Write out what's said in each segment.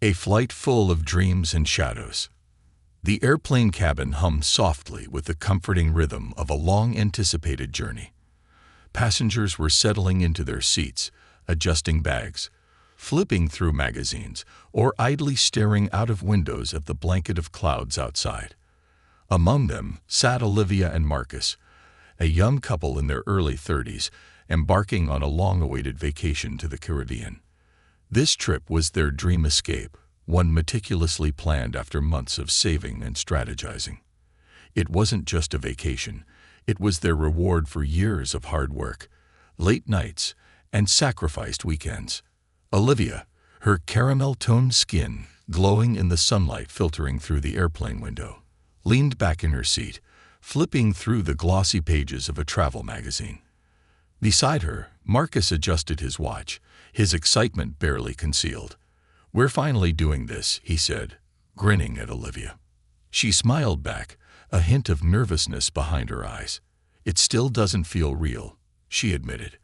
A flight full of dreams and shadows. The airplane cabin hummed softly with the comforting rhythm of a long-anticipated journey. Passengers were settling into their seats, adjusting bags, flipping through magazines, or idly staring out of windows at the blanket of clouds outside. Among them sat Olivia and Marcus, a young couple in their early 30s, embarking on a long-awaited vacation to the Caribbean. This trip was their dream escape, one meticulously planned after months of saving and strategizing. It wasn't just a vacation, it was their reward for years of hard work, late nights, and sacrificed weekends. Olivia, her caramel-toned skin glowing in the sunlight filtering through the airplane window, leaned back in her seat, flipping through the glossy pages of a travel magazine. Beside her, Marcus adjusted his watch, his excitement barely concealed. "We're finally doing this," he said, grinning at Olivia. She smiled back, a hint of nervousness behind her eyes. "It still doesn't feel real," she admitted.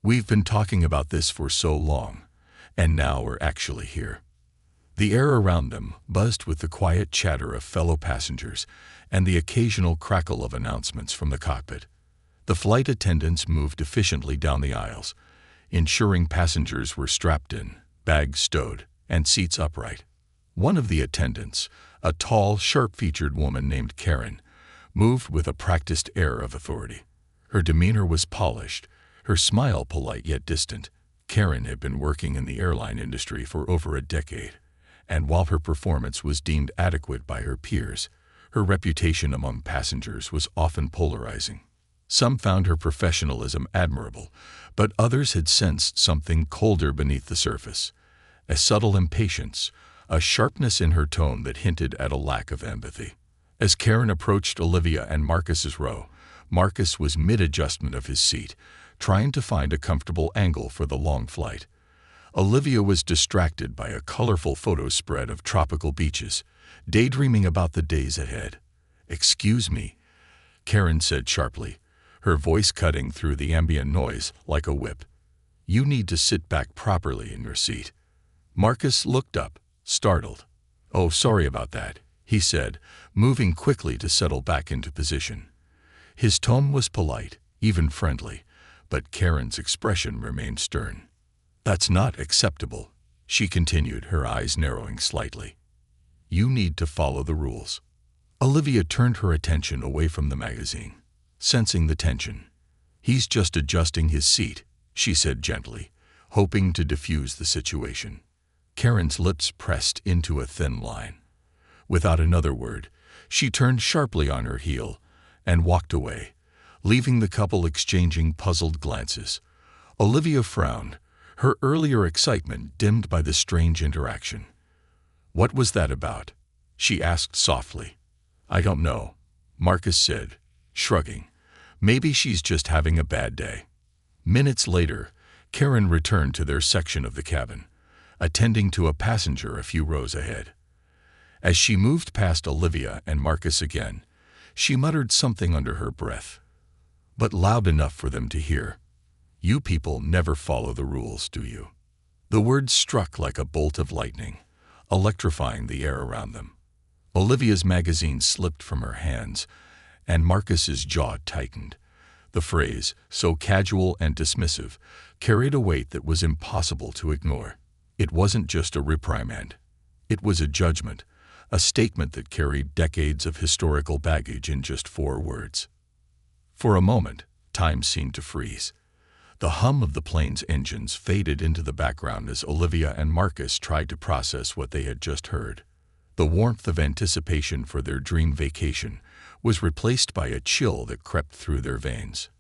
"We've been talking about this for so long, and now we're actually here." The air around them buzzed with the quiet chatter of fellow passengers and the occasional crackle of announcements from the cockpit. The flight attendants moved efficiently down the aisles, ensuring passengers were strapped in, bags stowed, and seats upright. One of the attendants, a tall, sharp-featured woman named Karen, moved with a practiced air of authority. Her demeanor was polished, her smile polite yet distant. Karen had been working in the airline industry for over a decade, and while her performance was deemed adequate by her peers, her reputation among passengers was often polarizing. Some found her professionalism admirable, but others had sensed something colder beneath the surface. A subtle impatience, a sharpness in her tone that hinted at a lack of empathy. As Karen approached Olivia and Marcus's row, Marcus was mid-adjustment of his seat, trying to find a comfortable angle for the long flight. Olivia was distracted by a colorful photo spread of tropical beaches, daydreaming about the days ahead. "Excuse me," Karen said sharply, her voice cutting through the ambient noise like a whip. "You need to sit back properly in your seat." Marcus looked up, startled. "Oh, sorry about that," he said, moving quickly to settle back into position. His tone was polite, even friendly, but Karen's expression remained stern. "That's not acceptable," she continued, her eyes narrowing slightly. "You need to follow the rules." Olivia turned her attention away from the magazine, sensing the tension. "He's just adjusting his seat," she said gently, hoping to diffuse the situation. Karen's lips pressed into a thin line. Without another word, she turned sharply on her heel and walked away, leaving the couple exchanging puzzled glances. Olivia frowned, her earlier excitement dimmed by the strange interaction. "What was that about?" she asked softly. "I don't know," Marcus said, shrugging. "Maybe she's just having a bad day." Minutes later, Karen returned to their section of the cabin, attending to a passenger a few rows ahead. As she moved past Olivia and Marcus again, she muttered something under her breath, but loud enough for them to hear. "You people never follow the rules, do you?" The words struck like a bolt of lightning, electrifying the air around them. Olivia's magazine slipped from her hands, and Marcus's jaw tightened. The phrase, so casual and dismissive, carried a weight that was impossible to ignore. It wasn't just a reprimand. It was a judgment, a statement that carried decades of historical baggage in just 4 words. For a moment, time seemed to freeze. The hum of the plane's engines faded into the background as Olivia and Marcus tried to process what they had just heard. The warmth of anticipation for their dream vacation was replaced by a chill that crept through their veins.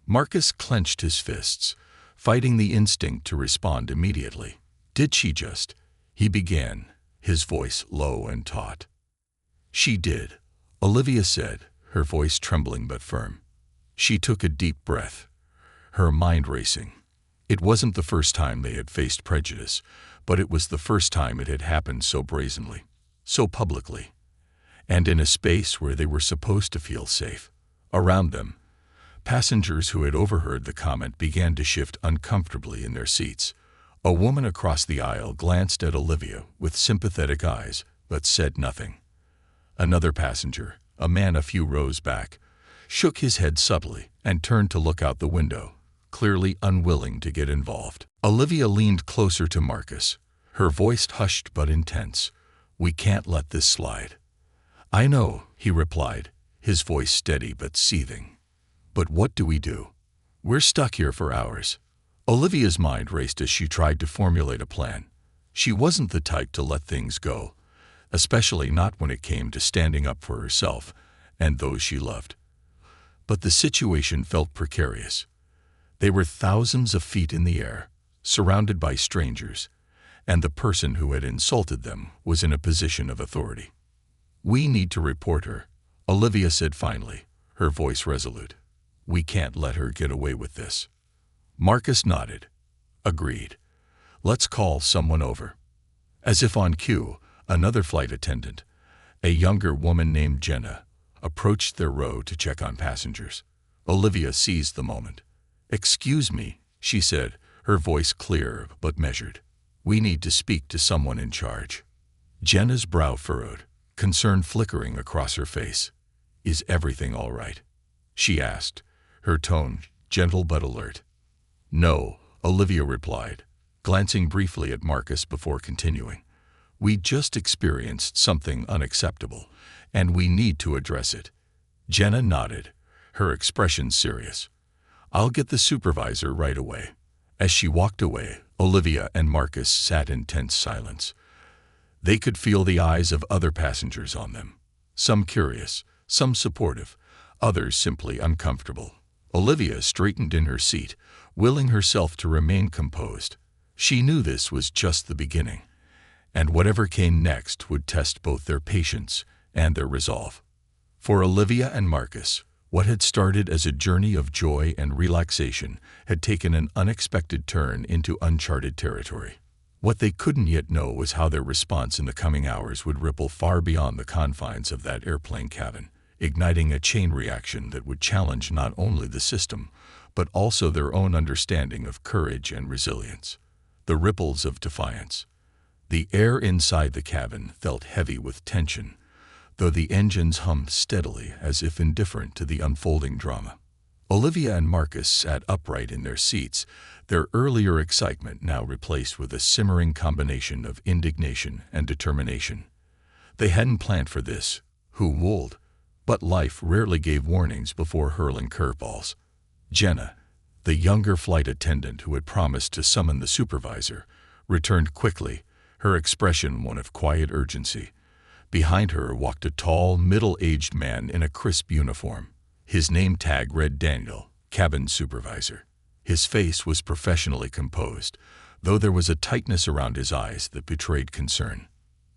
Marcus clenched his fists, fighting the instinct to respond immediately. "Did she just?" he began, his voice low and taut. "She did," Olivia said, her voice trembling but firm. She took a deep breath, her mind racing. It wasn't the first time they had faced prejudice, but it was the first time it had happened so brazenly, so publicly, and in a space where they were supposed to feel safe. Around them, passengers who had overheard the comment began to shift uncomfortably in their seats, A woman across the aisle glanced at Olivia with sympathetic eyes, but said nothing. Another passenger, a man a few rows back, shook his head subtly and turned to look out the window, clearly unwilling to get involved. Olivia leaned closer to Marcus, her voice hushed but intense. "We can't let this slide." "I know," he replied, his voice steady but seething. "But what do we do? We're stuck here for hours." Olivia's mind raced as she tried to formulate a plan. She wasn't the type to let things go, especially not when it came to standing up for herself and those she loved. But the situation felt precarious. They were thousands of feet in the air, surrounded by strangers, and the person who had insulted them was in a position of authority. "We need to report her," Olivia said finally, her voice resolute. "We can't let her get away with this." Marcus nodded. "Agreed. Let's call someone over." As if on cue, another flight attendant, a younger woman named Jenna, approached their row to check on passengers. Olivia seized the moment. "Excuse me," she said, her voice clear but measured. "We need to speak to someone in charge." Jenna's brow furrowed, concern flickering across her face. "Is everything all right?" she asked, her tone gentle but alert. "No," Olivia replied, glancing briefly at Marcus before continuing. "We just experienced something unacceptable, and we need to address it." Jenna nodded, her expression serious. "I'll get the supervisor right away." As she walked away, Olivia and Marcus sat in tense silence. They could feel the eyes of other passengers on them, some curious, some supportive, others simply uncomfortable. Olivia straightened in her seat, willing herself to remain composed. She knew this was just the beginning, and whatever came next would test both their patience and their resolve. For Olivia and Marcus, what had started as a journey of joy and relaxation had taken an unexpected turn into uncharted territory. What they couldn't yet know was how their response in the coming hours would ripple far beyond the confines of that airplane cabin, igniting a chain reaction that would challenge not only the system, but also their own understanding of courage and resilience. The ripples of defiance. The air inside the cabin felt heavy with tension, though the engines hummed steadily as if indifferent to the unfolding drama. Olivia and Marcus sat upright in their seats, their earlier excitement now replaced with a simmering combination of indignation and determination. They hadn't planned for this, who would? But life rarely gave warnings before hurling curveballs. Jenna, the younger flight attendant who had promised to summon the supervisor, returned quickly, her expression one of quiet urgency. Behind her walked a tall, middle-aged man in a crisp uniform. His name tag read Daniel, cabin supervisor. His face was professionally composed, though there was a tightness around his eyes that betrayed concern.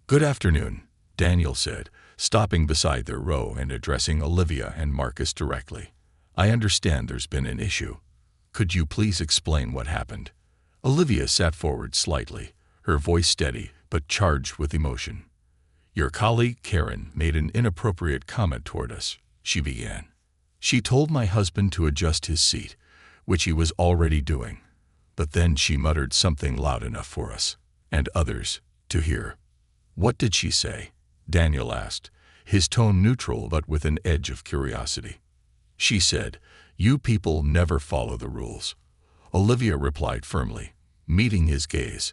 "Good afternoon," Daniel said, stopping beside their row and addressing Olivia and Marcus directly. "I understand there's been an issue. Could you please explain what happened?" Olivia sat forward slightly, her voice steady but charged with emotion. "Your colleague Karen made an inappropriate comment toward us," she began. "She told my husband to adjust his seat, which he was already doing, but then she muttered something loud enough for us, and others, to hear." "What did she say?" Daniel asked, his tone neutral but with an edge of curiosity. "She said, 'You people never follow the rules,'" Olivia replied firmly, meeting his gaze.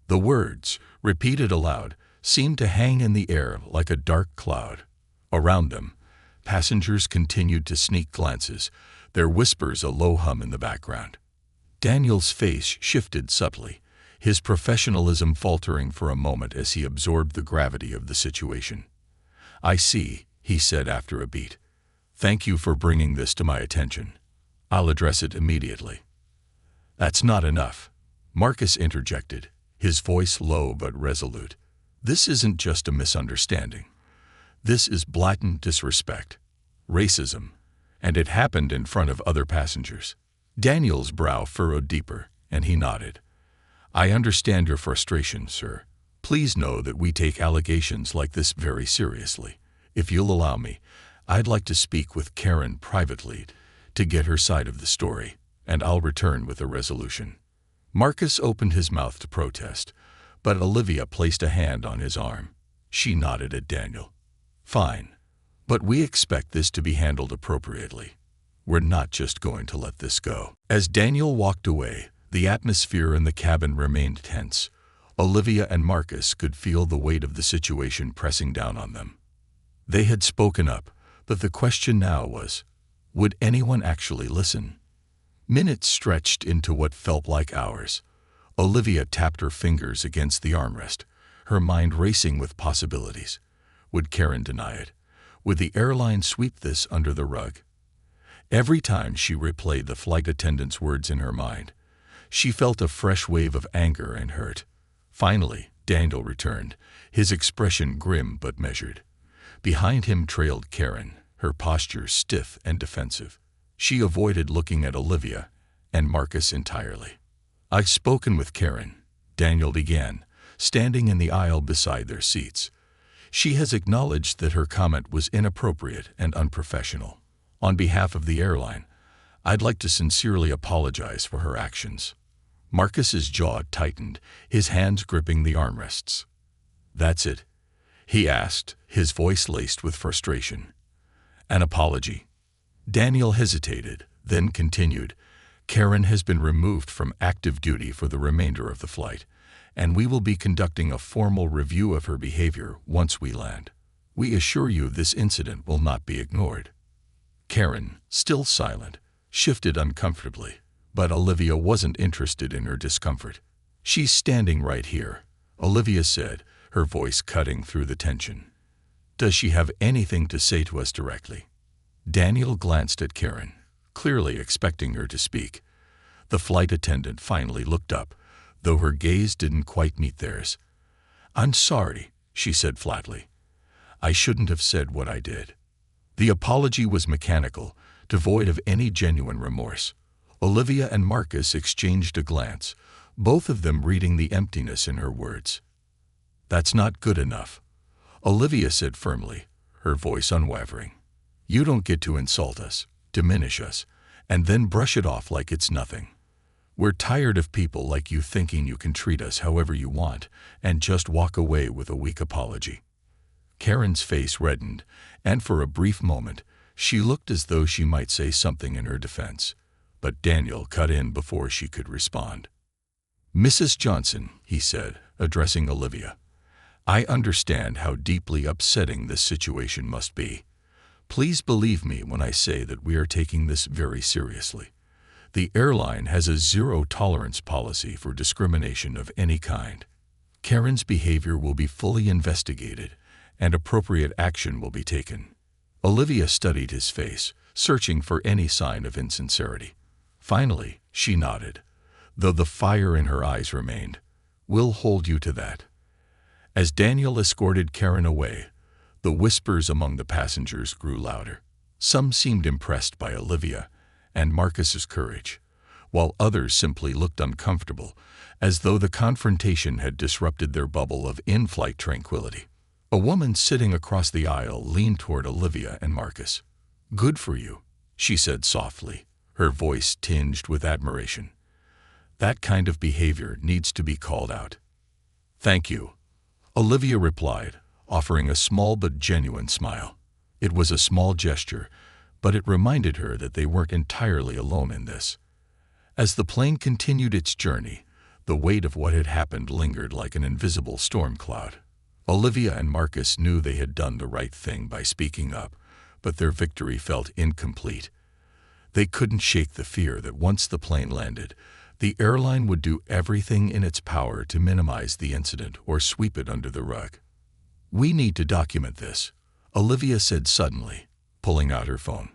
The words, repeated aloud, seemed to hang in the air like a dark cloud. Around them, passengers continued to sneak glances, their whispers a low hum in the background. Daniel's face shifted subtly, his professionalism faltering for a moment as he absorbed the gravity of the situation. "I see," he said after a beat. "Thank you for bringing this to my attention. I'll address it immediately." "That's not enough," Marcus interjected, his voice low but resolute. "This isn't just a misunderstanding. This is blatant disrespect, racism, and it happened in front of other passengers." Daniel's brow furrowed deeper, and he nodded. "I understand your frustration, sir. Please know that we take allegations like this very seriously. If you'll allow me, I'd like to speak with Karen privately to get her side of the story, and I'll return with a resolution." Marcus opened his mouth to protest, but Olivia placed a hand on his arm. She nodded at Daniel. "Fine. But we expect this to be handled appropriately. We're not just going to let this go." As Daniel walked away, the atmosphere in the cabin remained tense. Olivia and Marcus could feel the weight of the situation pressing down on them. They had spoken up, but the question now was, would anyone actually listen? Minutes stretched into what felt like hours. Olivia tapped her fingers against the armrest, her mind racing with possibilities. Would Karen deny it? Would the airline sweep this under the rug? Every time she replayed the flight attendant's words in her mind, she felt a fresh wave of anger and hurt. Finally, Daniel returned, his expression grim but measured. Behind him trailed Karen, her posture stiff and defensive. She avoided looking at Olivia and Marcus entirely. "I've spoken with Karen," Daniel began, standing in the aisle beside their seats. "She has acknowledged that her comment was inappropriate and unprofessional. On behalf of the airline, I'd like to sincerely apologize for her actions." Marcus's jaw tightened, his hands gripping the armrests. "That's it?" he asked, his voice laced with frustration. "An apology?" Daniel hesitated, then continued. "Karen has been removed from active duty for the remainder of the flight, and we will be conducting a formal review of her behavior once we land. We assure you this incident will not be ignored." Karen, still silent, shifted uncomfortably, but Olivia wasn't interested in her discomfort. "She's standing right here," Olivia said, her voice cutting through the tension. "Does she have anything to say to us directly?" Daniel glanced at Karen, clearly expecting her to speak. The flight attendant finally looked up, though her gaze didn't quite meet theirs. "I'm sorry," she said flatly. "I shouldn't have said what I did." The apology was mechanical, devoid of any genuine remorse. Olivia and Marcus exchanged a glance, both of them reading the emptiness in her words. "That's not good enough," Olivia said firmly, her voice unwavering. "You don't get to insult us, diminish us, and then brush it off like it's nothing. We're tired of people like you thinking you can treat us however you want and just walk away with a weak apology." Karen's face reddened, and for a brief moment, she looked as though she might say something in her defense, but Daniel cut in before she could respond. "Mrs. Johnson," he said, addressing Olivia, "I understand how deeply upsetting this situation must be. Please believe me when I say that we are taking this very seriously. The airline has a zero-tolerance policy for discrimination of any kind. Karen's behavior will be fully investigated, and appropriate action will be taken." Olivia studied his face, searching for any sign of insincerity. Finally, she nodded, though the fire in her eyes remained. "We'll hold you to that." As Daniel escorted Karen away, the whispers among the passengers grew louder. Some seemed impressed by Olivia and Marcus's courage, while others simply looked uncomfortable, as though the confrontation had disrupted their bubble of in-flight tranquility. A woman sitting across the aisle leaned toward Olivia and Marcus. "Good for you," she said softly, her voice tinged with admiration. "That kind of behavior needs to be called out." "Thank you," Olivia replied, offering a small but genuine smile. It was a small gesture, but it reminded her that they weren't entirely alone in this. As the plane continued its journey, the weight of what had happened lingered like an invisible storm cloud. Olivia and Marcus knew they had done the right thing by speaking up, but their victory felt incomplete. They couldn't shake the fear that once the plane landed, the airline would do everything in its power to minimize the incident or sweep it under the rug. "We need to document this," Olivia said suddenly, pulling out her phone.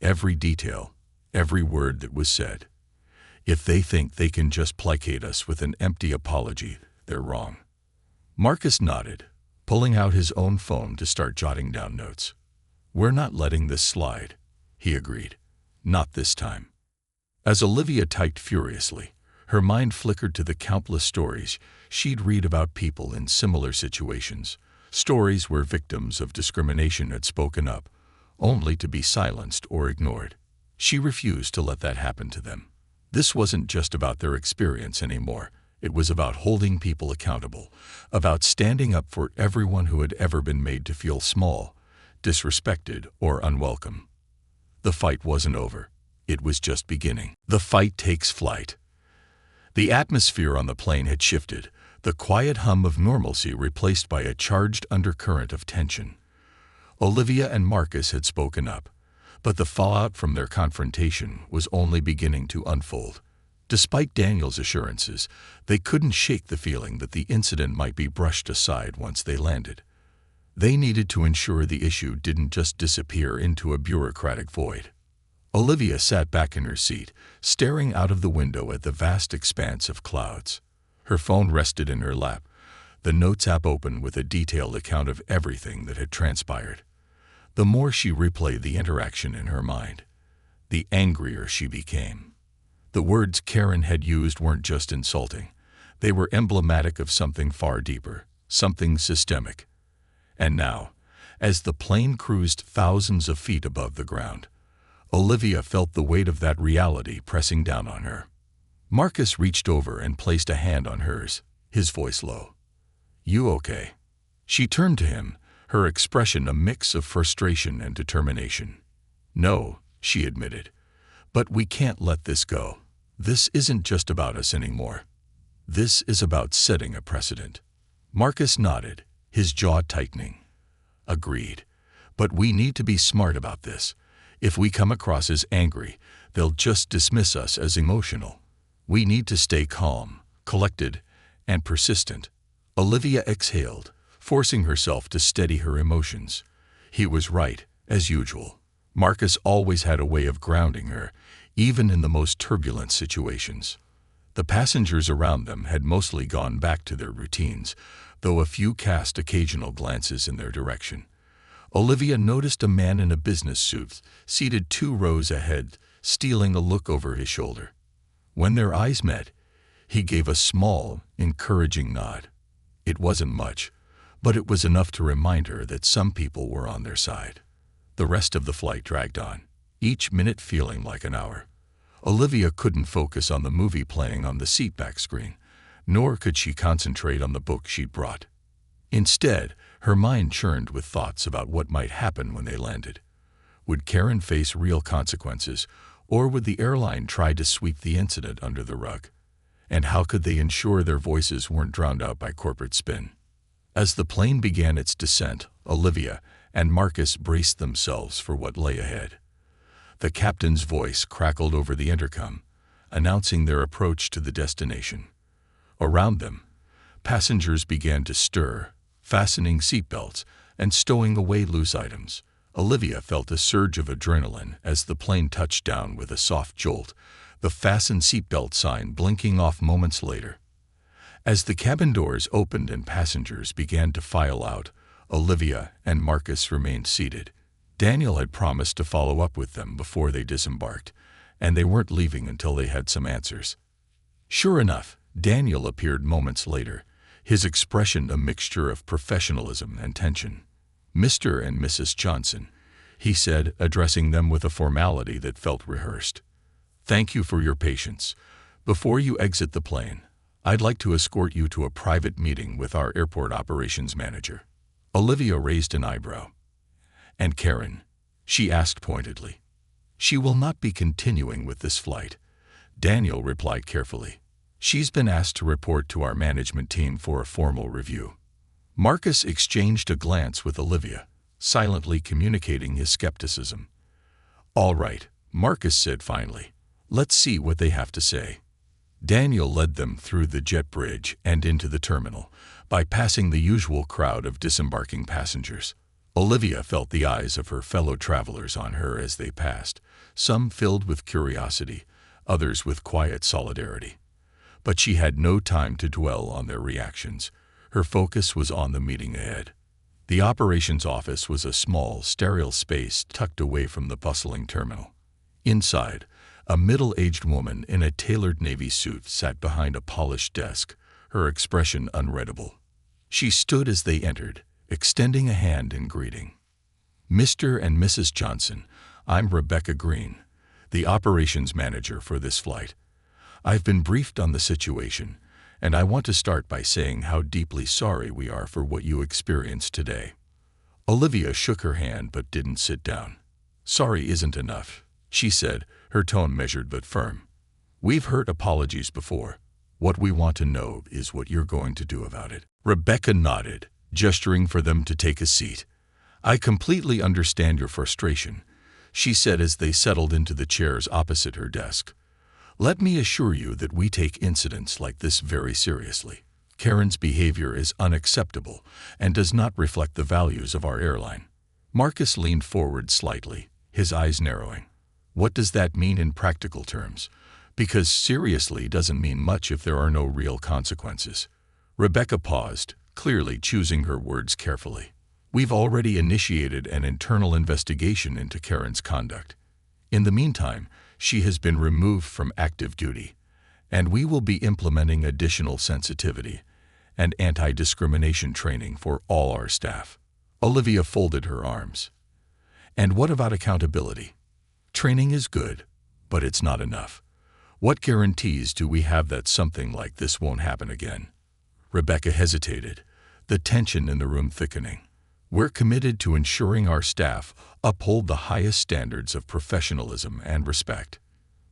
"Every detail, every word that was said. If they think they can just placate us with an empty apology, they're wrong." Marcus nodded, pulling out his own phone to start jotting down notes. "We're not letting this slide," he agreed. "Not this time." As Olivia typed furiously, her mind flickered to the countless stories she'd read about people in similar situations, stories where victims of discrimination had spoken up, only to be silenced or ignored. She refused to let that happen to them. This wasn't just about their experience anymore. It was about holding people accountable, about standing up for everyone who had ever been made to feel small, disrespected, or unwelcome. The fight wasn't over. It was just beginning. The fight takes flight. The atmosphere on the plane had shifted, the quiet hum of normalcy replaced by a charged undercurrent of tension. Olivia and Marcus had spoken up, but the fallout from their confrontation was only beginning to unfold. Despite Daniel's assurances, they couldn't shake the feeling that the incident might be brushed aside once they landed. They needed to ensure the issue didn't just disappear into a bureaucratic void. Olivia sat back in her seat, staring out of the window at the vast expanse of clouds. Her phone rested in her lap, the Notes app open with a detailed account of everything that had transpired. The more she replayed the interaction in her mind, the angrier she became. The words Karen had used weren't just insulting. They were emblematic of something far deeper, something systemic. And now, as the plane cruised thousands of feet above the ground, Olivia felt the weight of that reality pressing down on her. Marcus reached over and placed a hand on hers, his voice low. "You okay?" She turned to him, her expression a mix of frustration and determination. "No," she admitted, "but we can't let this go. This isn't just about us anymore. This is about setting a precedent." Marcus nodded, his jaw tightening. "Agreed. But we need to be smart about this. If we come across as angry, they'll just dismiss us as emotional. We need to stay calm, collected, and persistent." Olivia exhaled, forcing herself to steady her emotions. He was right, as usual. Marcus always had a way of grounding her, even in the most turbulent situations. The passengers around them had mostly gone back to their routines, though a few cast occasional glances in their direction. Olivia noticed a man in a business suit, seated 2 rows ahead, stealing a look over his shoulder. When their eyes met, he gave a small, encouraging nod. It wasn't much, but it was enough to remind her that some people were on their side. The rest of the flight dragged on, each minute feeling like an hour. Olivia couldn't focus on the movie playing on the seatback screen, nor could she concentrate on the book she'd brought. Instead, her mind churned with thoughts about what might happen when they landed. Would Karen face real consequences, or would the airline try to sweep the incident under the rug? And how could they ensure their voices weren't drowned out by corporate spin? As the plane began its descent, Olivia and Marcus braced themselves for what lay ahead. The captain's voice crackled over the intercom, announcing their approach to the destination. Around them, passengers began to stir, fastening seatbelts and stowing away loose items. Olivia felt a surge of adrenaline as the plane touched down with a soft jolt, the fasten seatbelt sign blinking off moments later. As the cabin doors opened and passengers began to file out, Olivia and Marcus remained seated. Daniel had promised to follow up with them before they disembarked, and they weren't leaving until they had some answers. Sure enough, Daniel appeared moments later, his expression a mixture of professionalism and tension. "Mr. and Mrs. Johnson," he said, addressing them with a formality that felt rehearsed. "Thank you for your patience. Before you exit the plane, I'd like to escort you to a private meeting with our airport operations manager." Olivia raised an eyebrow. "And Karen?" she asked pointedly. "She will not be continuing with this flight," Daniel replied carefully. "She's been asked to report to our management team for a formal review." Marcus exchanged a glance with Olivia, silently communicating his skepticism. "All right," Marcus said finally. "Let's see what they have to say." Daniel led them through the jet bridge and into the terminal, bypassing the usual crowd of disembarking passengers. Olivia felt the eyes of her fellow travelers on her as they passed, some filled with curiosity, others with quiet solidarity. But she had no time to dwell on their reactions. Her focus was on the meeting ahead. The operations office was a small, sterile space tucked away from the bustling terminal. Inside, a middle-aged woman in a tailored navy suit sat behind a polished desk, her expression unreadable. She stood as they entered, extending a hand in greeting. "Mr. and Mrs. Johnson, I'm Rebecca Green, the operations manager for this flight. I've been briefed on the situation, and I want to start by saying how deeply sorry we are for what you experienced today." Olivia shook her hand but didn't sit down. "Sorry isn't enough," she said, her tone measured but firm. "We've heard apologies before. What we want to know is what you're going to do about it." Rebecca nodded, gesturing for them to take a seat. "I completely understand your frustration," she said as they settled into the chairs opposite her desk. "Let me assure you that we take incidents like this very seriously. Karen's behavior is unacceptable and does not reflect the values of our airline." Marcus leaned forward slightly, his eyes narrowing. "What does that mean in practical terms? Because seriously doesn't mean much if there are no real consequences." Rebecca paused, clearly choosing her words carefully. "We've already initiated an internal investigation into Karen's conduct. In the meantime, she has been removed from active duty, and we will be implementing additional sensitivity and anti-discrimination training for all our staff." Olivia folded her arms. "And what about accountability? Training is good, but it's not enough. What guarantees do we have that something like this won't happen again?" Rebecca hesitated, the tension in the room thickening. "We're committed to ensuring our staff uphold the highest standards of professionalism and respect.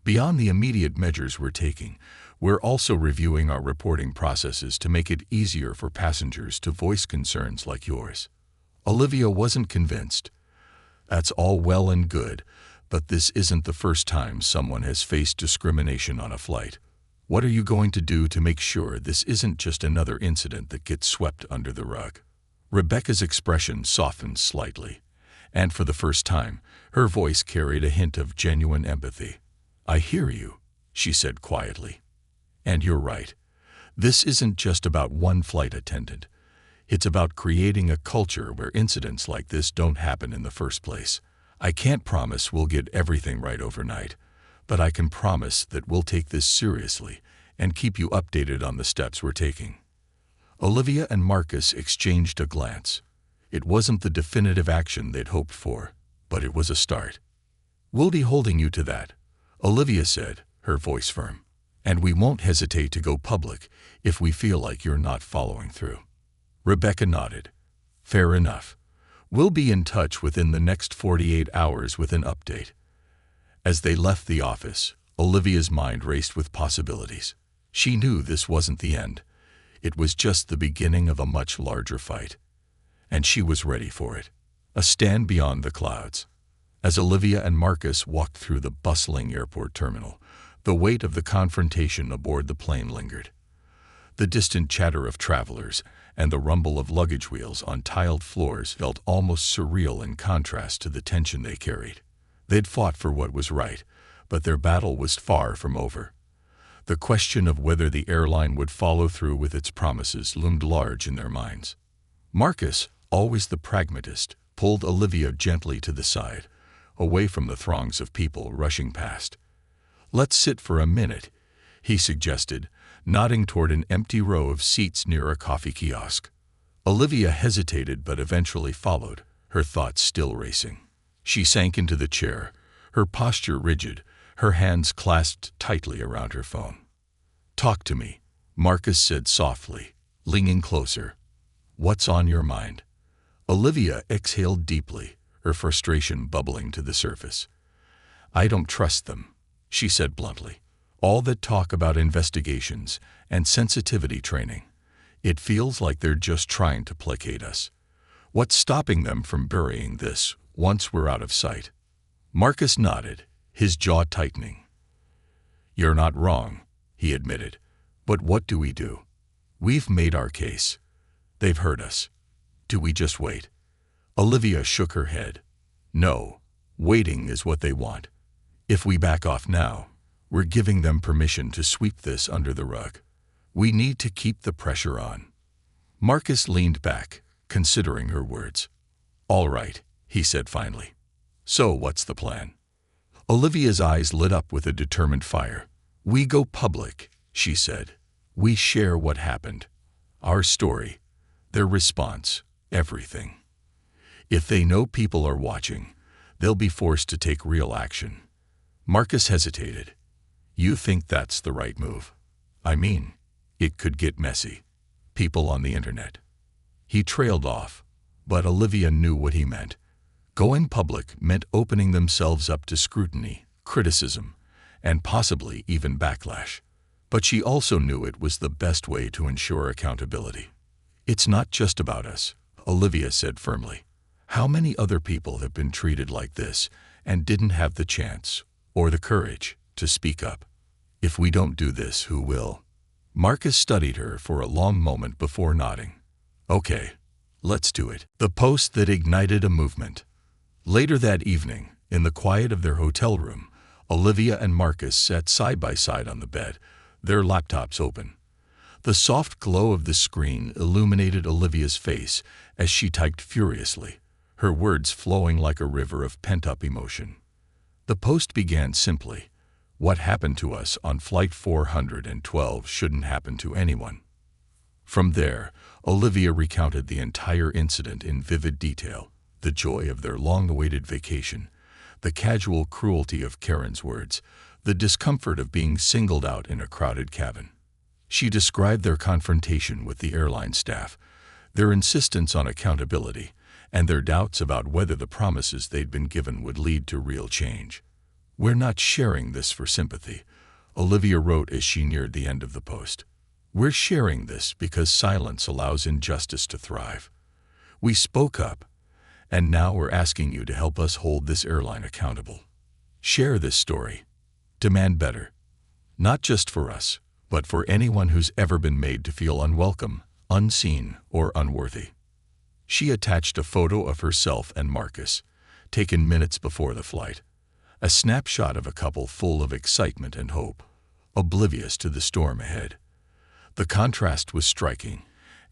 Beyond the immediate measures we're taking, we're also reviewing our reporting processes to make it easier for passengers to voice concerns like yours." Olivia wasn't convinced. "That's all well and good, but this isn't the first time someone has faced discrimination on a flight. What are you going to do to make sure this isn't just another incident that gets swept under the rug?" Rebecca's expression softened slightly, and for the first time, her voice carried a hint of genuine empathy. "I hear you," she said quietly. "And you're right. This isn't just about one flight attendant. It's about creating a culture where incidents like this don't happen in the first place. I can't promise we'll get everything right overnight, but I can promise that we'll take this seriously and keep you updated on the steps we're taking." Olivia and Marcus exchanged a glance. It wasn't the definitive action they'd hoped for, but it was a start. "We'll be holding you to that," Olivia said, her voice firm. "And we won't hesitate to go public if we feel like you're not following through." Rebecca nodded. "Fair enough. We'll be in touch within the next 48 hours with an update." As they left the office, Olivia's mind raced with possibilities. She knew this wasn't the end. It was just the beginning of a much larger fight. And she was ready for it. A stand beyond the clouds. As Olivia and Marcus walked through the bustling airport terminal, the weight of the confrontation aboard the plane lingered. The distant chatter of travelers and the rumble of luggage wheels on tiled floors felt almost surreal in contrast to the tension they carried. They'd fought for what was right, but their battle was far from over. The question of whether the airline would follow through with its promises loomed large in their minds. Marcus, always the pragmatist, pulled Olivia gently to the side, away from the throngs of people rushing past. "Let's sit for a minute," he suggested, nodding toward an empty row of seats near a coffee kiosk. Olivia hesitated but eventually followed, her thoughts still racing. She sank into the chair, her posture rigid, her hands clasped tightly around her phone. "Talk to me," Marcus said softly, leaning closer. "What's on your mind?" Olivia exhaled deeply, her frustration bubbling to the surface. "I don't trust them," she said bluntly. "All that talk about investigations and sensitivity training. It feels like they're just trying to placate us. What's stopping them from burying this once we're out of sight?" Marcus nodded, his jaw tightening. "You're not wrong," he admitted. "But what do we do? We've made our case. They've heard us. Do we just wait?" Olivia shook her head. "No, waiting is what they want. If we back off now, we're giving them permission to sweep this under the rug. We need to keep the pressure on." Marcus leaned back, considering her words. "All right," he said finally. "So what's the plan?" Olivia's eyes lit up with a determined fire. "We go public," she said. "We share what happened. Our story, their response, everything. If they know people are watching, they'll be forced to take real action." Marcus hesitated. You think that's the right move? I mean, it could get messy. People on the internet. He trailed off, but Olivia knew what he meant. Going public meant opening themselves up to scrutiny, criticism, and possibly even backlash. But she also knew it was the best way to ensure accountability. It's not just about us, Olivia said firmly. How many other people have been treated like this and didn't have the chance or the courage to speak up? If we don't do this, who will? Marcus studied her for a long moment before nodding. Okay, let's do it. The post that ignited a movement. Later that evening, in the quiet of their hotel room, Olivia and Marcus sat side by side on the bed, their laptops open. The soft glow of the screen illuminated Olivia's face as she typed furiously, her words flowing like a river of pent-up emotion. The post began simply, "What happened to us on Flight 412 shouldn't happen to anyone." From there, Olivia recounted the entire incident in vivid detail, the joy of their long-awaited vacation, the casual cruelty of Karen's words, the discomfort of being singled out in a crowded cabin. She described their confrontation with the airline staff, their insistence on accountability, and their doubts about whether the promises they'd been given would lead to real change. "We're not sharing this for sympathy," Olivia wrote as she neared the end of the post. "We're sharing this because silence allows injustice to thrive. We spoke up, and now we're asking you to help us hold this airline accountable. Share this story. Demand better. Not just for us, but for anyone who's ever been made to feel unwelcome, unseen, or unworthy." She attached a photo of herself and Marcus, taken minutes before the flight, a snapshot of a couple full of excitement and hope, oblivious to the storm ahead. The contrast was striking,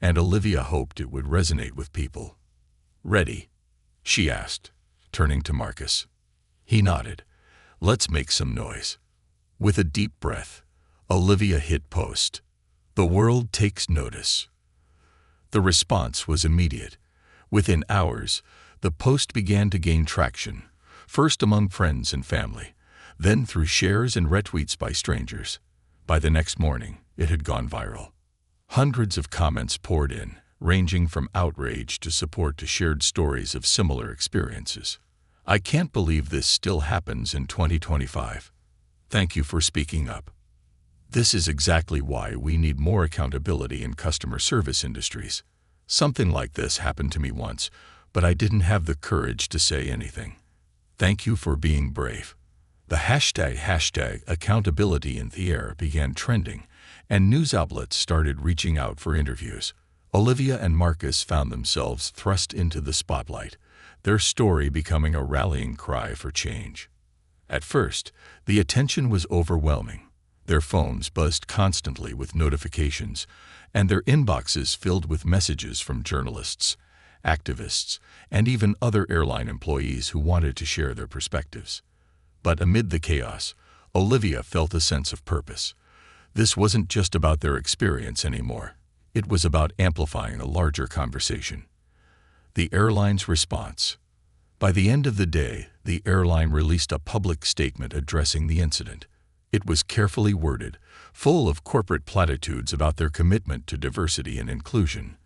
and Olivia hoped it would resonate with people. "Ready?" she asked, turning to Marcus. He nodded. "Let's make some noise." With a deep breath, Olivia hit post. "The world takes notice." The response was immediate. Within hours, the post began to gain traction, first among friends and family, then through shares and retweets by strangers. By the next morning, it had gone viral. Hundreds of comments poured in, ranging from outrage to support to shared stories of similar experiences. "I can't believe this still happens in 2025. Thank you for speaking up. This is exactly why we need more accountability in customer service industries. Something like this happened to me once, but I didn't have the courage to say anything. Thank you for being brave." The hashtag accountability in the air began trending, and news outlets started reaching out for interviews. Olivia and Marcus found themselves thrust into the spotlight, their story becoming a rallying cry for change. At first, the attention was overwhelming. Their phones buzzed constantly with notifications, and their inboxes filled with messages from journalists, activists, and even other airline employees who wanted to share their perspectives. But amid the chaos, Olivia felt a sense of purpose. This wasn't just about their experience anymore. It was about amplifying a larger conversation. The airline's response. By the end of the day, the airline released a public statement addressing the incident. It was carefully worded, full of corporate platitudes about their commitment to diversity and inclusion.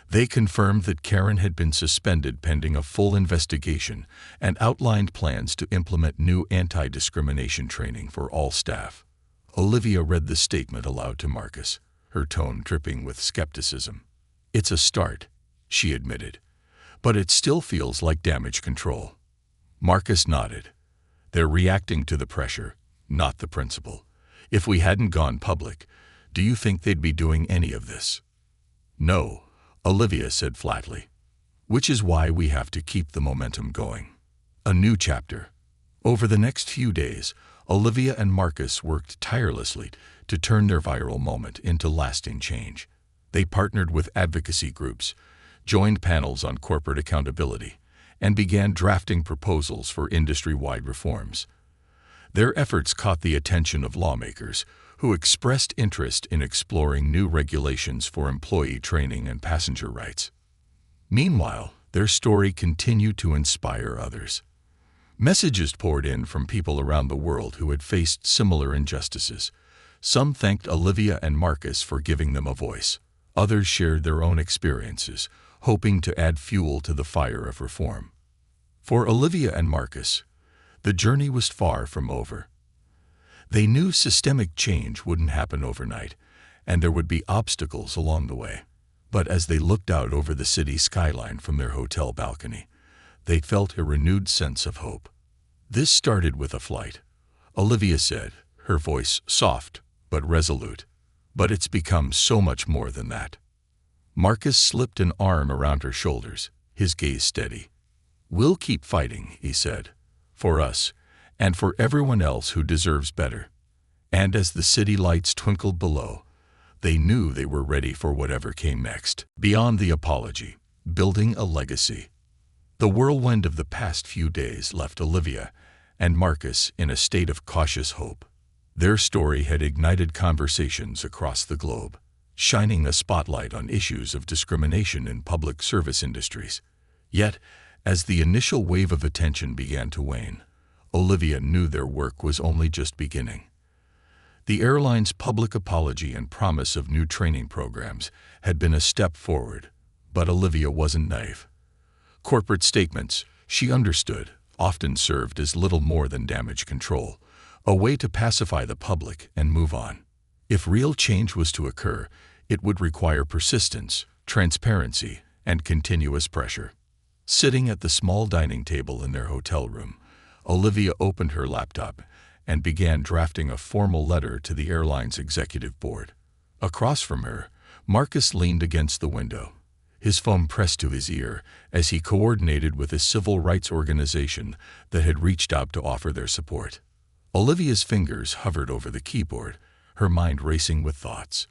They confirmed that Karen had been suspended pending a full investigation and outlined plans to implement new anti-discrimination training for all staff. Olivia read the statement aloud to Marcus, her tone dripping with skepticism. "It's a start," she admitted, "but it still feels like damage control." Marcus nodded. "They're reacting to the pressure, not the principle. If we hadn't gone public, do you think they'd be doing any of this?" "No," Olivia said flatly. "Which is why we have to keep the momentum going." A new chapter. Over the next few days, Olivia and Marcus worked tirelessly to turn their viral moment into lasting change. They partnered with advocacy groups, joined panels on corporate accountability, and began drafting proposals for industry-wide reforms. Their efforts caught the attention of lawmakers, who expressed interest in exploring new regulations for employee training and passenger rights. Meanwhile, their story continued to inspire others. Messages poured in from people around the world who had faced similar injustices. Some thanked Olivia and Marcus for giving them a voice. Others shared their own experiences, hoping to add fuel to the fire of reform. For Olivia and Marcus, the journey was far from over. They knew systemic change wouldn't happen overnight, and there would be obstacles along the way. But as they looked out over the city skyline from their hotel balcony, they felt a renewed sense of hope. "This started with a flight," Olivia said, her voice soft but resolute. "But it's become so much more than that." Marcus slipped an arm around her shoulders, his gaze steady. "We'll keep fighting," he said, "for us, and for everyone else who deserves better." And as the city lights twinkled below, they knew they were ready for whatever came next. Beyond the apology, building a legacy. The whirlwind of the past few days left Olivia and Marcus in a state of cautious hope. Their story had ignited conversations across the globe, shining a spotlight on issues of discrimination in public service industries. Yet, as the initial wave of attention began to wane, Olivia knew their work was only just beginning. The airline's public apology and promise of new training programs had been a step forward, but Olivia wasn't naive. Corporate statements, she understood, often served as little more than damage control, a way to pacify the public and move on. If real change was to occur, it would require persistence, transparency, and continuous pressure. Sitting at the small dining table in their hotel room, Olivia opened her laptop and began drafting a formal letter to the airline's executive board. Across from her, Marcus leaned against the window, his phone pressed to his ear as he coordinated with a civil rights organization that had reached out to offer their support. Olivia's fingers hovered over the keyboard, her mind racing with thoughts.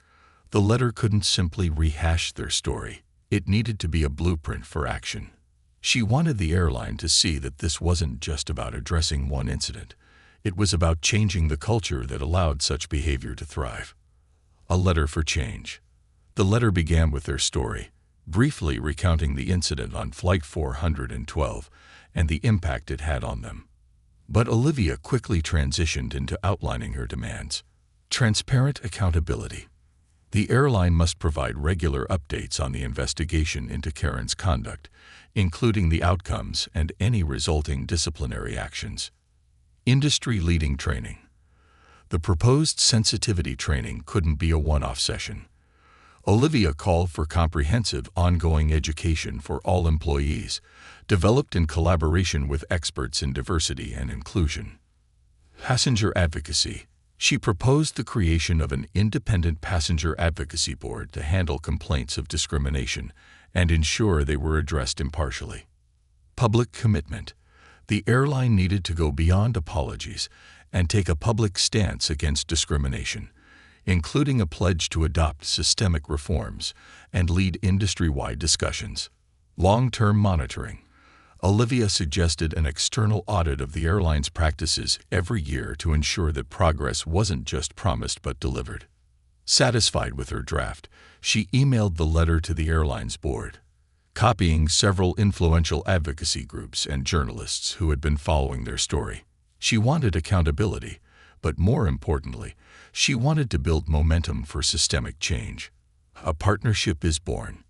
The letter couldn't simply rehash their story. It needed to be a blueprint for action. She wanted the airline to see that this wasn't just about addressing one incident. It was about changing the culture that allowed such behavior to thrive. A letter for change. The letter began with their story, briefly recounting the incident on Flight 412 and the impact it had on them. But Olivia quickly transitioned into outlining her demands. Transparent accountability. The airline must provide regular updates on the investigation into Karen's conduct, including the outcomes and any resulting disciplinary actions. Industry-leading training. The proposed sensitivity training couldn't be a one-off session. Olivia called for comprehensive ongoing education for all employees, developed in collaboration with experts in diversity and inclusion. Passenger advocacy. She proposed the creation of an independent passenger advocacy board to handle complaints of discrimination and ensure they were addressed impartially. Public commitment. The airline needed to go beyond apologies and take a public stance against discrimination, including a pledge to adopt systemic reforms and lead industry-wide discussions. Long-term monitoring. Olivia suggested an external audit of the airline's practices every year to ensure that progress wasn't just promised but delivered. Satisfied with her draft, she emailed the letter to the airline's board, copying several influential advocacy groups and journalists who had been following their story. She wanted accountability, but more importantly, she wanted to build momentum for systemic change. A partnership is born.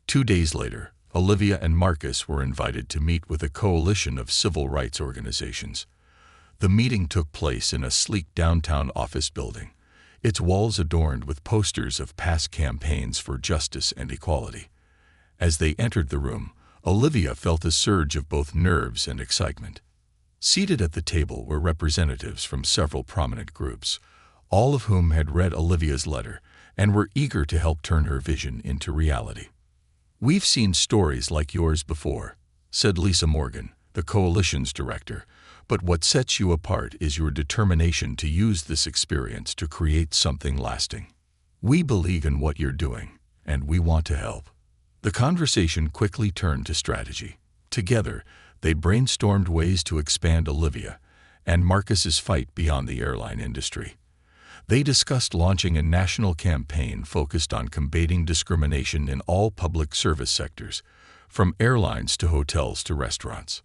2 days later, Olivia and Marcus were invited to meet with a coalition of civil rights organizations. The meeting took place in a sleek downtown office building, its walls adorned with posters of past campaigns for justice and equality. As they entered the room, Olivia felt a surge of both nerves and excitement. Seated at the table were representatives from several prominent groups, all of whom had read Olivia's letter and were eager to help turn her vision into reality. "We've seen stories like yours before," said Lisa Morgan, the coalition's director, "but what sets you apart is your determination to use this experience to create something lasting. We believe in what you're doing, and we want to help." The conversation quickly turned to strategy. Together, they brainstormed ways to expand Olivia and Marcus's fight beyond the airline industry. They discussed launching a national campaign focused on combating discrimination in all public service sectors, from airlines to hotels to restaurants.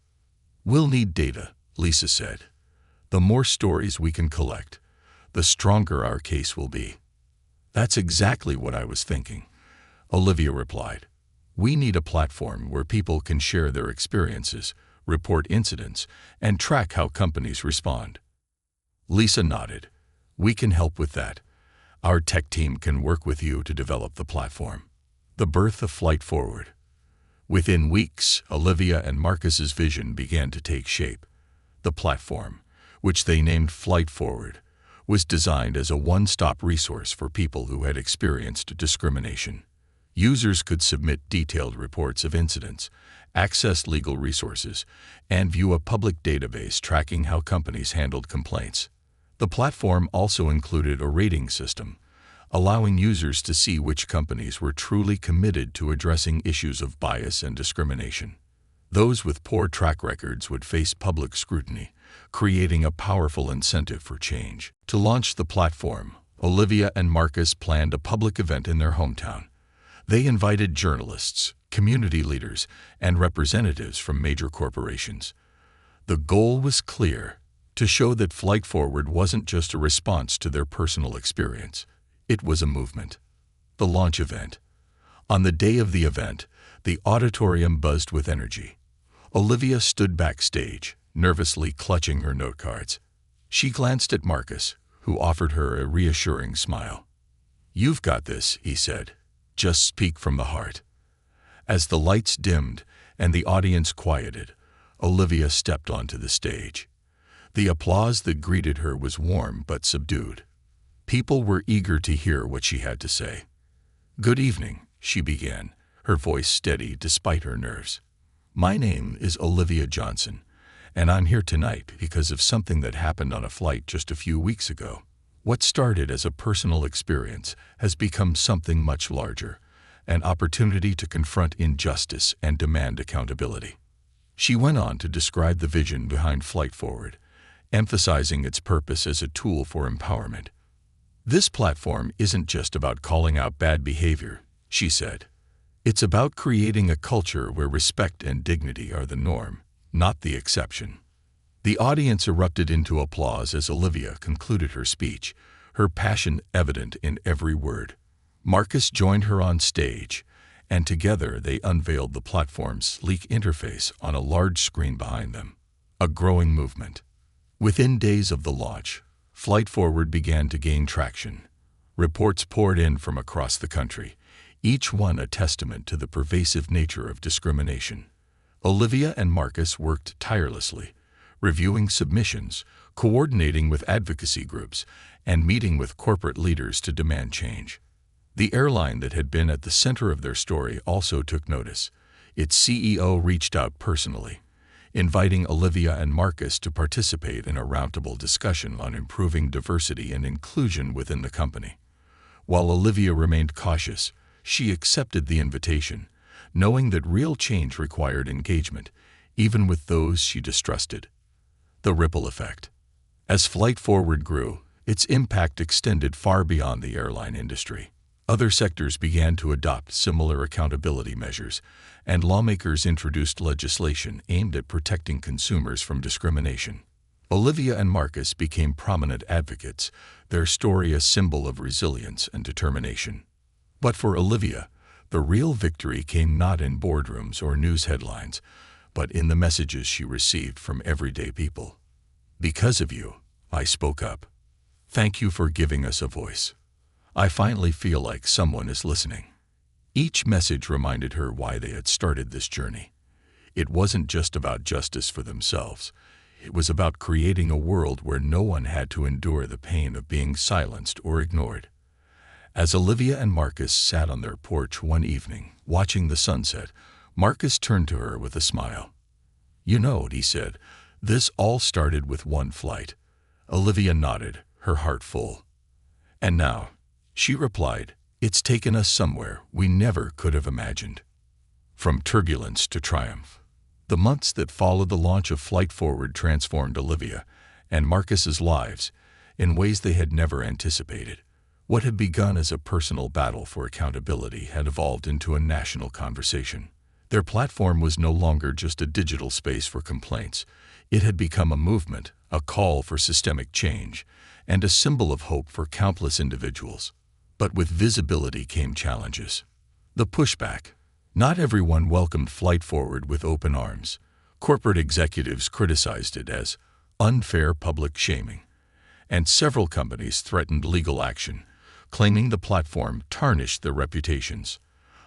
"We'll need data," Lisa said. "The more stories we can collect, the stronger our case will be." "That's exactly what I was thinking," Olivia replied. "We need a platform where people can share their experiences, report incidents, and track how companies respond." Lisa nodded. "We can help with that. Our tech team can work with you to develop the platform." The birth of Flight Forward. Within weeks, Olivia and Marcus's vision began to take shape. The platform, which they named Flight Forward, was designed as a one-stop resource for people who had experienced discrimination. Users could submit detailed reports of incidents, access legal resources, and view a public database tracking how companies handled complaints. The platform also included a rating system, allowing users to see which companies were truly committed to addressing issues of bias and discrimination. Those with poor track records would face public scrutiny, creating a powerful incentive for change. To launch the platform, Olivia and Marcus planned a public event in their hometown. They invited journalists, community leaders, and representatives from major corporations. The goal was clear: to show that Flight Forward wasn't just a response to their personal experience. It was a movement. The launch event. On the day of the event, the auditorium buzzed with energy. Olivia stood backstage, nervously clutching her note cards. She glanced at Marcus, who offered her a reassuring smile. "You've got this," he said. "Just speak from the heart." As the lights dimmed and the audience quieted, Olivia stepped onto the stage. The applause that greeted her was warm but subdued. People were eager to hear what she had to say. "Good evening," she began, her voice steady despite her nerves. "My name is Olivia Johnson, and I'm here tonight because of something that happened on a flight just a few weeks ago. What started as a personal experience has become something much larger, an opportunity to confront injustice and demand accountability." She went on to describe the vision behind Flight Forward, emphasizing its purpose as a tool for empowerment. "This platform isn't just about calling out bad behavior," she said. "It's about creating a culture where respect and dignity are the norm, not the exception." The audience erupted into applause as Olivia concluded her speech, her passion evident in every word. Marcus joined her on stage, and together they unveiled the platform's sleek interface on a large screen behind them. A growing movement. Within days of the launch, Flight Forward began to gain traction. Reports poured in from across the country, each one a testament to the pervasive nature of discrimination. Olivia and Marcus worked tirelessly, reviewing submissions, coordinating with advocacy groups, and meeting with corporate leaders to demand change. The airline that had been at the center of their story also took notice. Its CEO reached out personally, inviting Olivia and Marcus to participate in a roundtable discussion on improving diversity and inclusion within the company. While Olivia remained cautious, she accepted the invitation, knowing that real change required engagement, even with those she distrusted. The ripple effect. As Flight Forward grew, its impact extended far beyond the airline industry. Other sectors began to adopt similar accountability measures, and lawmakers introduced legislation aimed at protecting consumers from discrimination. Olivia and Marcus became prominent advocates, their story a symbol of resilience and determination. But for Olivia, the real victory came not in boardrooms or news headlines, but in the messages she received from everyday people. "Because of you, I spoke up. Thank you for giving us a voice. I finally feel like someone is listening." Each message reminded her why they had started this journey. It wasn't just about justice for themselves. It was about creating a world where no one had to endure the pain of being silenced or ignored. As Olivia and Marcus sat on their porch one evening, watching the sunset, Marcus turned to her with a smile. "You know," he said, "this all started with one flight." Olivia nodded, her heart full. "And now," she replied, "it's taken us somewhere we never could have imagined." From turbulence to triumph. The months that followed the launch of Flight Forward transformed Olivia and Marcus's lives in ways they had never anticipated. What had begun as a personal battle for accountability had evolved into a national conversation. Their platform was no longer just a digital space for complaints. It had become a movement, a call for systemic change, and a symbol of hope for countless individuals. But with visibility came challenges. The pushback. Not everyone welcomed Flight Forward with open arms. Corporate executives criticized it as unfair public shaming, and several companies threatened legal action, claiming the platform tarnished their reputations.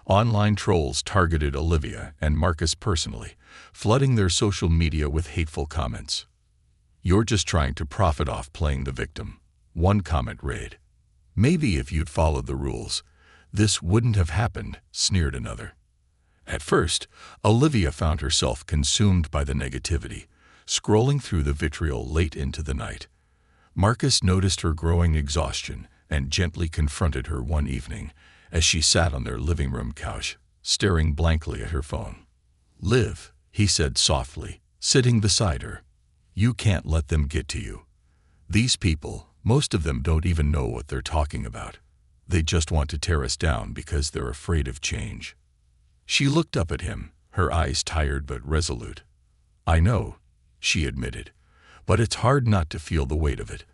Online trolls targeted Olivia and Marcus personally, flooding their social media with hateful comments. "You're just trying to profit off playing the victim," one comment read. "Maybe if you'd followed the rules, this wouldn't have happened," sneered another. At first, Olivia found herself consumed by the negativity, scrolling through the vitriol late into the night. Marcus noticed her growing exhaustion and gently confronted her one evening as she sat on their living room couch, staring blankly at her phone. "Liv," he said softly, sitting beside her. "You can't let them get to you. These people, most of them don't even know what they're talking about. They just want to tear us down because they're afraid of change." She looked up at him, her eyes tired but resolute. "I know," she admitted, "but it's hard not to feel the weight of it.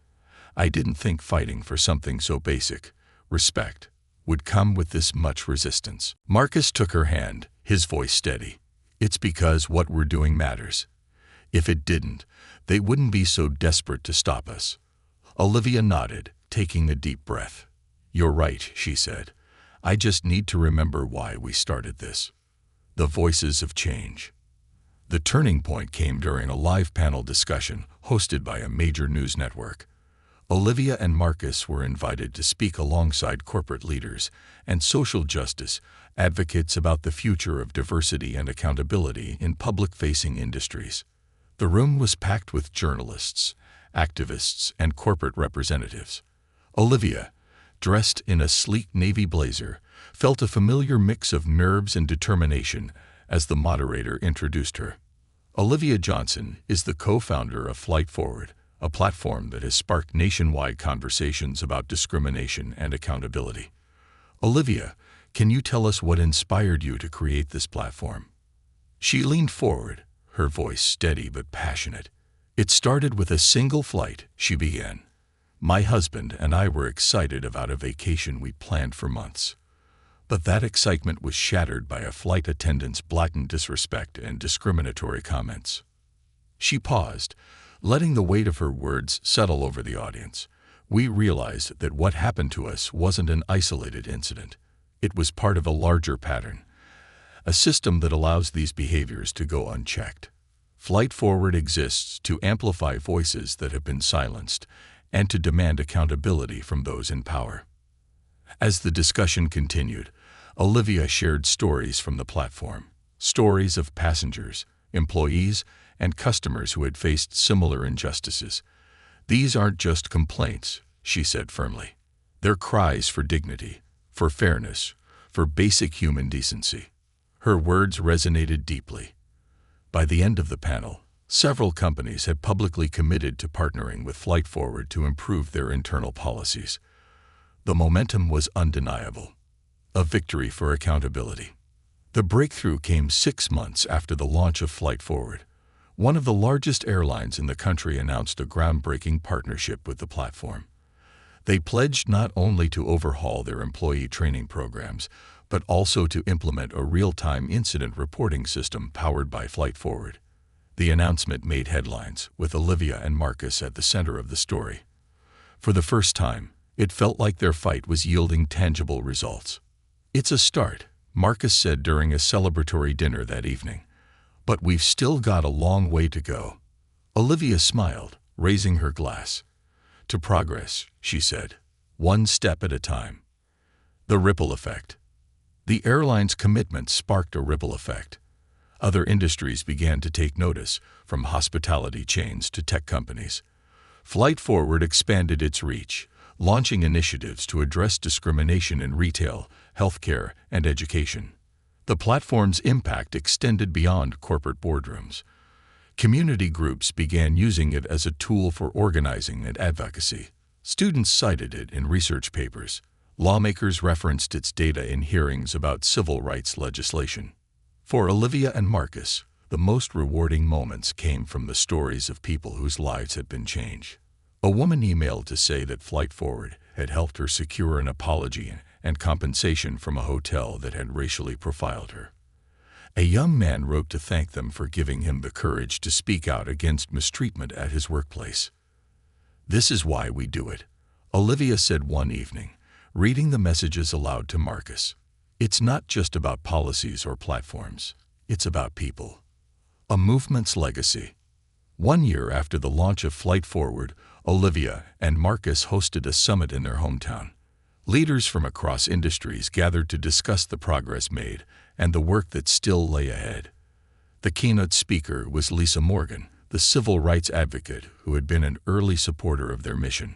I didn't think fighting for something so basic, respect, would come with this much resistance." Marcus took her hand, his voice steady. "It's because what we're doing matters. If it didn't, they wouldn't be so desperate to stop us." Olivia nodded, taking a deep breath. "You're right," she said. "I just need to remember why we started this." The voices of change. The turning point came during a live panel discussion hosted by a major news network. Olivia and Marcus were invited to speak alongside corporate leaders and social justice advocates about the future of diversity and accountability in public-facing industries. The room was packed with journalists, activists, and corporate representatives. Olivia, dressed in a sleek navy blazer, felt a familiar mix of nerves and determination as the moderator introduced her. Olivia Johnson is the co-founder of Flight Forward, a platform that has sparked nationwide conversations about discrimination and accountability. "Olivia, can you tell us what inspired you to create this platform?" She leaned forward, her voice steady but passionate. "It started with a single flight," she began. "My husband and I were excited about a vacation we planned for months. But that excitement was shattered by a flight attendant's blatant disrespect and discriminatory comments." She paused, letting the weight of her words settle over the audience. "We realized that what happened to us wasn't an isolated incident. It was part of a larger pattern, a system that allows these behaviors to go unchecked. Flight Forward exists to amplify voices that have been silenced and to demand accountability from those in power." As the discussion continued, Olivia shared stories from the platform, stories of passengers, employees, and customers who had faced similar injustices. "These aren't just complaints," she said firmly. "They're cries for dignity, for fairness, for basic human decency." Her words resonated deeply. By the end of the panel, several companies had publicly committed to partnering with Flight Forward to improve their internal policies. The momentum was undeniable, a victory for accountability. The breakthrough came 6 months after the launch of Flight Forward. One of the largest airlines in the country announced a groundbreaking partnership with the platform. They pledged not only to overhaul their employee training programs, but also to implement a real-time incident reporting system powered by Flight Forward. The announcement made headlines, with Olivia and Marcus at the center of the story. For the first time, it felt like their fight was yielding tangible results. "It's a start," Marcus said during a celebratory dinner that evening. "But we've still got a long way to go." Olivia smiled, raising her glass. "To progress," she said, "one step at a time." The ripple effect. The airline's commitment sparked a ripple effect. Other industries began to take notice, from hospitality chains to tech companies. Flight Forward expanded its reach, launching initiatives to address discrimination in retail, healthcare, and education. The platform's impact extended beyond corporate boardrooms. Community groups began using it as a tool for organizing and advocacy. Students cited it in research papers. Lawmakers referenced its data in hearings about civil rights legislation. For Olivia and Marcus, the most rewarding moments came from the stories of people whose lives had been changed. A woman emailed to say that Flight Forward had helped her secure an apology and compensation from a hotel that had racially profiled her. A young man wrote to thank them for giving him the courage to speak out against mistreatment at his workplace. "This is why we do it," Olivia said one evening, reading the messages aloud to Marcus. "It's not just about policies or platforms. It's about people. A movement's legacy." 1 year after the launch of Flight Forward, Olivia and Marcus hosted a summit in their hometown. Leaders from across industries gathered to discuss the progress made and the work that still lay ahead. The keynote speaker was Lisa Morgan, the civil rights advocate who had been an early supporter of their mission.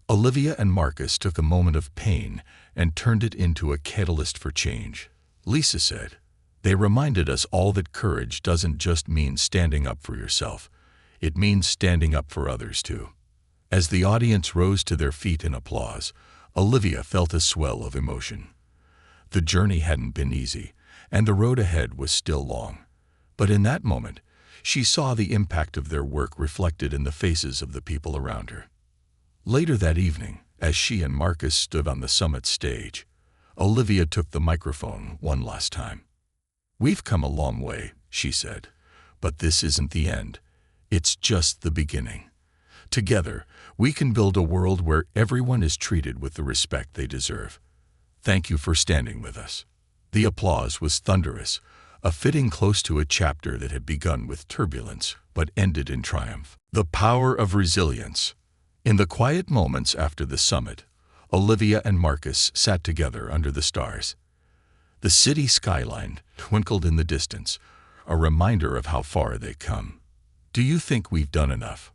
Olivia and Marcus took a moment of pain and turned it into a catalyst for change. Lisa said, "They reminded us all that courage doesn't just mean standing up for yourself. It means standing up for others too." As the audience rose to their feet in applause, Olivia felt a swell of emotion. The journey hadn't been easy, and the road ahead was still long. But in that moment, she saw the impact of their work reflected in the faces of the people around her. Later that evening, as she and Marcus stood on the summit stage, Olivia took the microphone one last time. "We've come a long way," she said, "but this isn't the end. It's just the beginning. Together, we can build a world where everyone is treated with the respect they deserve. Thank you for standing with us." The applause was thunderous, a fitting close to a chapter that had begun with turbulence but ended in triumph. The power of resilience. In the quiet moments after the summit, Olivia and Marcus sat together under the stars. The city skyline twinkled in the distance, a reminder of how far they'd come. "Do you think we've done enough?"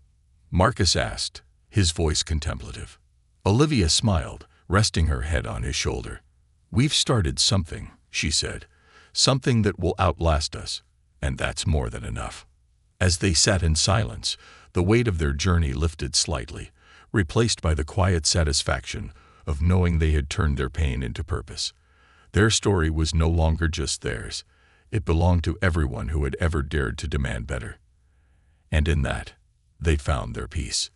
Marcus asked, his voice contemplative. Olivia smiled, resting her head on his shoulder. "We've started something," she said, "something that will outlast us, and that's more than enough." As they sat in silence, the weight of their journey lifted slightly, replaced by the quiet satisfaction of knowing they had turned their pain into purpose. Their story was no longer just theirs. It belonged to everyone who had ever dared to demand better. And in that, they found their peace.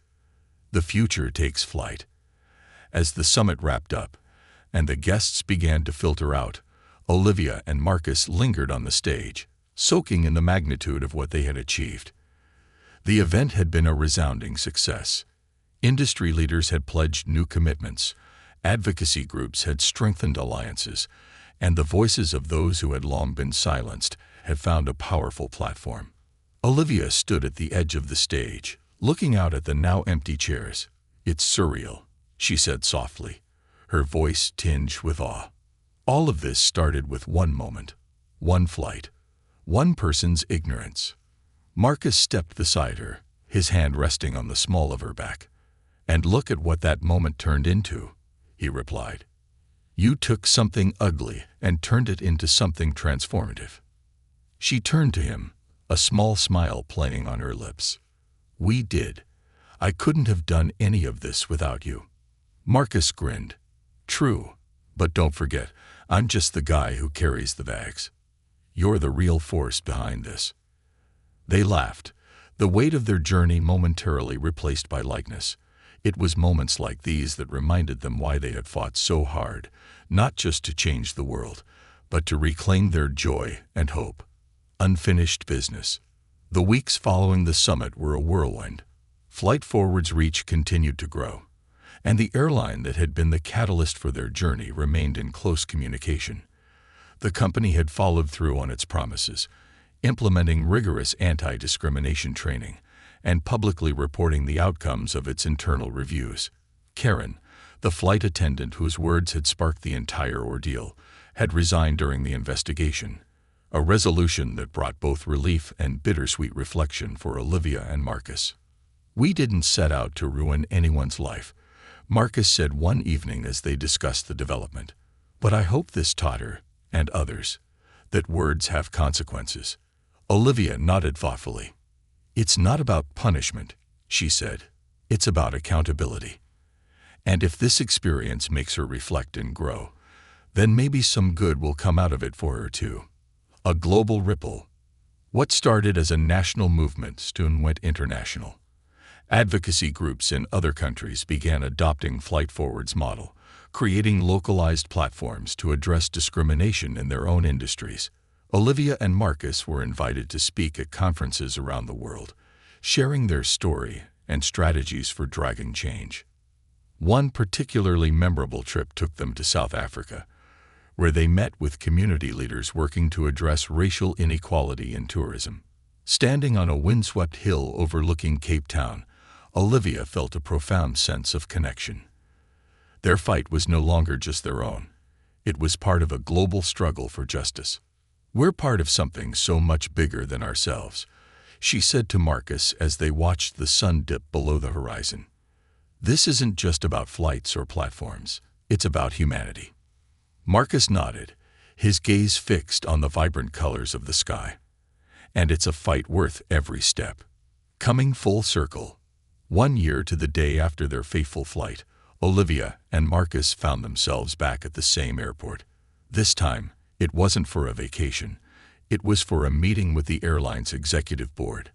The future takes flight. As the summit wrapped up, and the guests began to filter out, Olivia and Marcus lingered on the stage, soaking in the magnitude of what they had achieved. The event had been a resounding success. Industry leaders had pledged new commitments, advocacy groups had strengthened alliances, and the voices of those who had long been silenced had found a powerful platform. Olivia stood at the edge of the stage, looking out at the now empty chairs. "It's surreal," she said softly, her voice tinged with awe. "All of this started with one moment, one flight, one person's ignorance." Marcus stepped beside her, his hand resting on the small of her back. "And look at what that moment turned into," he replied. "You took something ugly and turned it into something transformative." She turned to him, a small smile playing on her lips. "We did. I couldn't have done any of this without you." Marcus grinned. "True, but don't forget, I'm just the guy who carries the bags. You're the real force behind this." They laughed, the weight of their journey momentarily replaced by lightness. It was moments like these that reminded them why they had fought so hard, not just to change the world, but to reclaim their joy and hope. Unfinished business. The weeks following the summit were a whirlwind. Flight Forward's reach continued to grow, and the airline that had been the catalyst for their journey remained in close communication. The company had followed through on its promises, implementing rigorous anti-discrimination training and publicly reporting the outcomes of its internal reviews. Karen, the flight attendant whose words had sparked the entire ordeal, had resigned during the investigation, a resolution that brought both relief and bittersweet reflection for Olivia and Marcus. "We didn't set out to ruin anyone's life," Marcus said one evening as they discussed the development. "But I hope this taught her, and others, that words have consequences." Olivia nodded thoughtfully. "It's not about punishment," she said. "It's about accountability. And if this experience makes her reflect and grow, then maybe some good will come out of it for her too." A global ripple. What started as a national movement soon went international. Advocacy groups in other countries began adopting Flight Forward's model, creating localized platforms to address discrimination in their own industries. Olivia and Marcus were invited to speak at conferences around the world, sharing their story and strategies for driving change. One particularly memorable trip took them to South Africa, where they met with community leaders working to address racial inequality in tourism. Standing on a windswept hill overlooking Cape Town, Olivia felt a profound sense of connection. Their fight was no longer just their own. It was part of a global struggle for justice. "We're part of something so much bigger than ourselves," she said to Marcus as they watched the sun dip below the horizon. "This isn't just about flights or platforms. It's about humanity." Marcus nodded, his gaze fixed on the vibrant colors of the sky. "And it's a fight worth every step." Coming full circle, 1 year to the day after their fateful flight, Olivia and Marcus found themselves back at the same airport. This time, it wasn't for a vacation. It was for a meeting with the airline's executive board.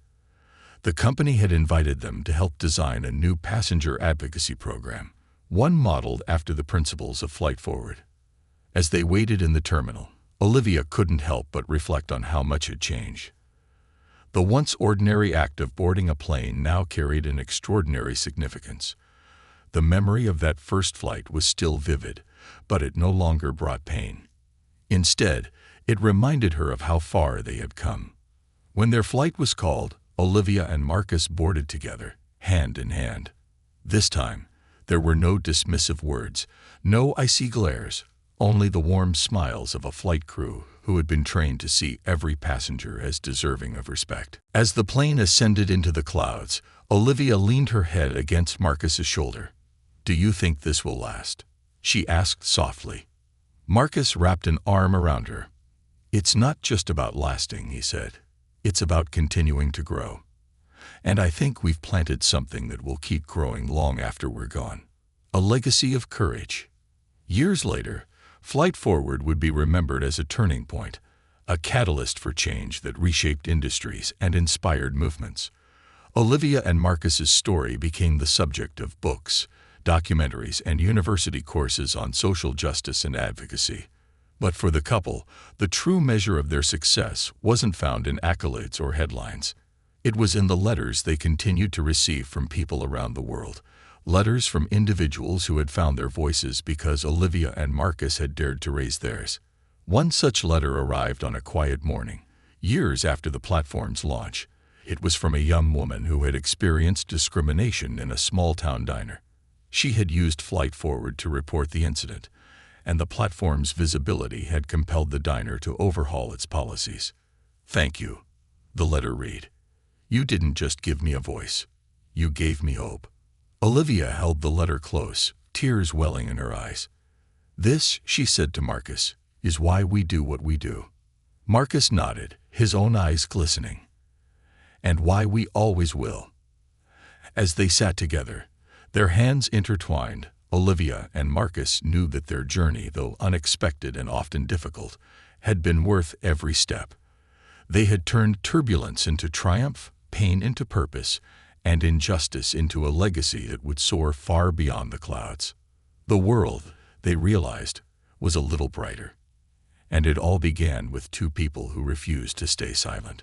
The company had invited them to help design a new passenger advocacy program, one modeled after the principles of Flight Forward. As they waited in the terminal, Olivia couldn't help but reflect on how much had changed. The once ordinary act of boarding a plane now carried an extraordinary significance. The memory of that first flight was still vivid, but it no longer brought pain. Instead, it reminded her of how far they had come. When their flight was called, Olivia and Marcus boarded together, hand in hand. This time, there were no dismissive words, no icy glares, only the warm smiles of a flight crew who had been trained to see every passenger as deserving of respect. As the plane ascended into the clouds, Olivia leaned her head against Marcus's shoulder. "Do you think this will last?" she asked softly. Marcus wrapped an arm around her. "It's not just about lasting," he said. "It's about continuing to grow. And I think we've planted something that will keep growing long after we're gone. A legacy of courage." Years later, Flight Forward would be remembered as a turning point, a catalyst for change that reshaped industries and inspired movements. Olivia and Marcus's story became the subject of books, documentaries, and university courses on social justice and advocacy. But for the couple, the true measure of their success wasn't found in accolades or headlines. It was in the letters they continued to receive from people around the world. Letters from individuals who had found their voices because Olivia and Marcus had dared to raise theirs. One such letter arrived on a quiet morning, years after the platform's launch. It was from a young woman who had experienced discrimination in a small-town diner. She had used Flight Forward to report the incident, and the platform's visibility had compelled the diner to overhaul its policies. "Thank you," the letter read. "You didn't just give me a voice. You gave me hope." Olivia held the letter close, tears welling in her eyes. "This," she said to Marcus, "is why we do what we do." Marcus nodded, his own eyes glistening. "And why we always will." As they sat together, their hands intertwined, Olivia and Marcus knew that their journey, though unexpected and often difficult, had been worth every step. They had turned turbulence into triumph, pain into purpose, and injustice into a legacy that would soar far beyond the clouds. The world, they realized, was a little brighter. And it all began with two people who refused to stay silent.